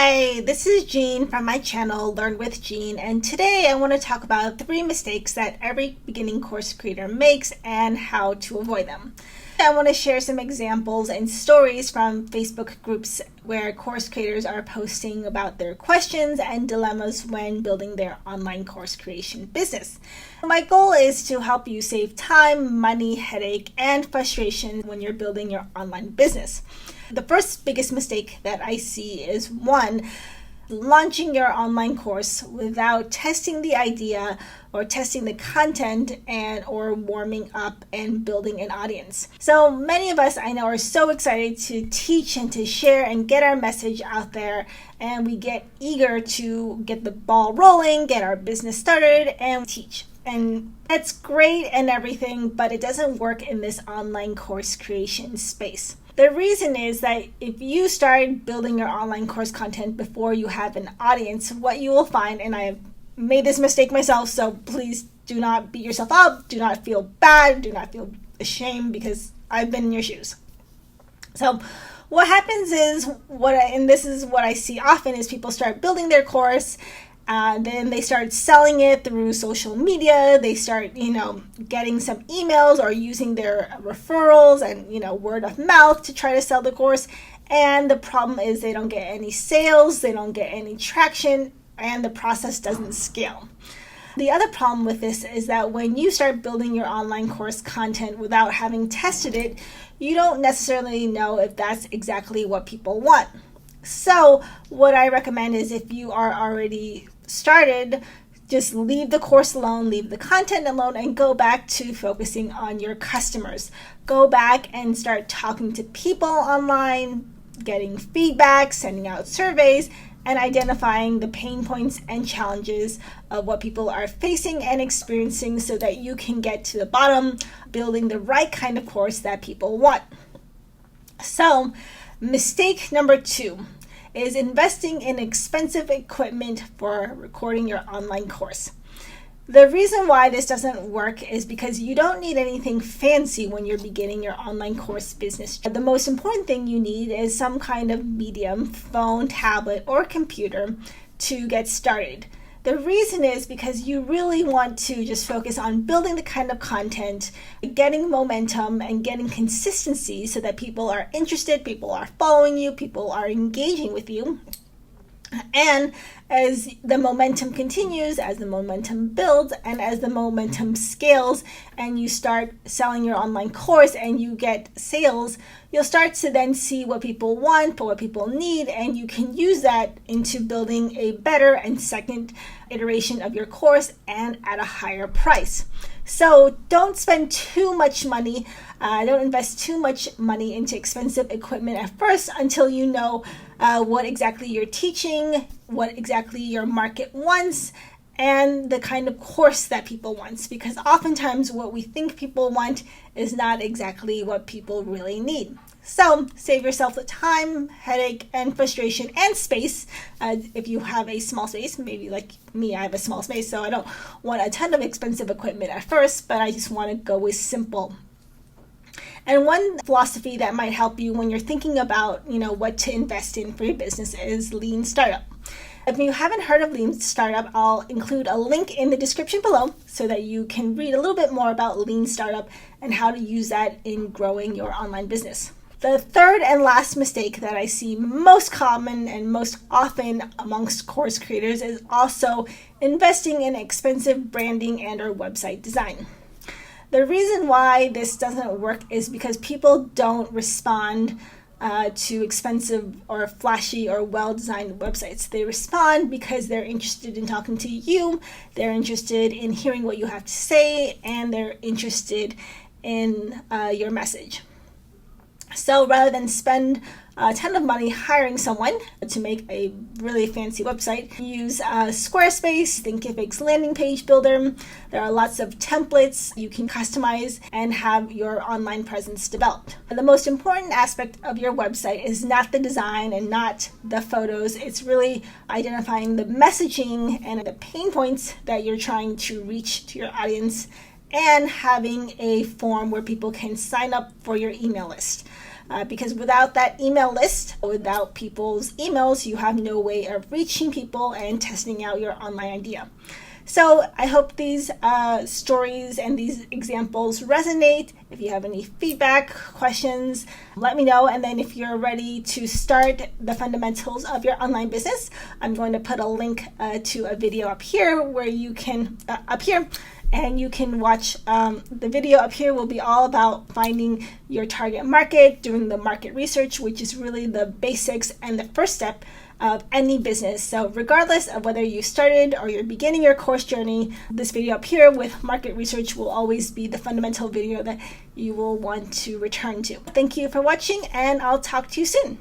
Hi, this is Jean from my channel, Learn with Jean, and today I want to talk about 3 mistakes that every beginning course creator makes and how to avoid them. I want to share some examples and stories from Facebook groups where course creators are posting about their questions and dilemmas when building their online course creation business. My goal is to help you save time, money, headache, and frustration when you're building your online business. The first biggest mistake that I see is 1, launching your online course without testing the idea or testing the content or warming up and building an audience. So many of us I know are so excited to teach and to share and get our message out there, and we get eager to get the ball rolling, get our business started, and teach. And that's great and everything, but it doesn't work in this online course creation space. The reason is that if you start building your online course content before you have an audience, what you will find, and I have made this mistake myself, so please do not beat yourself up, do not feel bad, do not feel ashamed, because I've been in your shoes. So what happens is, and this is what I see often, is people start building their course, then they start selling it through social media. They start, getting some emails or using their referrals and, word of mouth to try to sell the course. And the problem is they don't get any sales, they don't get any traction, and the process doesn't scale. The other problem with this is that when you start building your online course content without having tested it, you don't necessarily know if that's exactly what people want. So what I recommend is, if you are already started, just leave the course alone, leave the content alone, and go back to focusing on your customers. Go back and start talking to people online, getting feedback, sending out surveys, and identifying the pain points and challenges of what people are facing and experiencing so that you can get to the bottom, building the right kind of course that people want. So, mistake number 2 is investing in expensive equipment for recording your online course. The reason why this doesn't work is because you don't need anything fancy when you're beginning your online course business. The most important thing you need is some kind of medium, phone, tablet, or computer to get started. The reason is because you really want to just focus on building the kind of content, getting momentum, and getting consistency so that people are interested, people are following you, people are engaging with you. And as the momentum continues, as the momentum builds, and as the momentum scales, and you start selling your online course and you get sales, you'll start to then see what people want, what people need, and you can use that into building a better and second iteration of your course and at a higher price. So don't spend too much money, don't invest too much money into expensive equipment at first until you know what exactly you're teaching, what exactly your market wants, and the kind of course that people want. Because oftentimes what we think people want is not exactly what people really need. So save yourself the time, headache, and frustration, and space. If you have a small space, maybe like me, I have a small space, so I don't want a ton of expensive equipment at first, but I just want to go with simple. And one philosophy that might help you when you're thinking about, what to invest in for your business is Lean Startup. If you haven't heard of Lean Startup, I'll include a link in the description below so that you can read a little bit more about Lean Startup and how to use that in growing your online business. The third and last mistake that I see most common and most often amongst course creators is also investing in expensive branding and or website design. The reason why this doesn't work is because people don't respond to expensive or flashy or well-designed websites. They respond because they're interested in talking to you, they're interested in hearing what you have to say, and they're interested in your message. So rather than spend a ton of money hiring someone to make a really fancy website, use Squarespace, Thinkific's landing page builder. There are lots of templates you can customize and have your online presence developed. The most important aspect of your website is not the design and not the photos. It's really identifying the messaging and the pain points that you're trying to reach to your audience, and having a form where people can sign up for your email list. because without that email list, without people's emails, you have no way of reaching people and testing out your online idea. So I hope these stories and these examples resonate. If you have any feedback, questions, let me know. And then if you're ready to start the fundamentals of your online business, I'm going to put a link to a video up here where you can, and you can watch the video up here will be all about finding your target market, doing the market research, which is really the basics and the first step of any business. So regardless of whether you started or you're beginning your course journey, this video up here with market research will always be the fundamental video that you will want to return to. Thank you for watching, and I'll talk to you soon.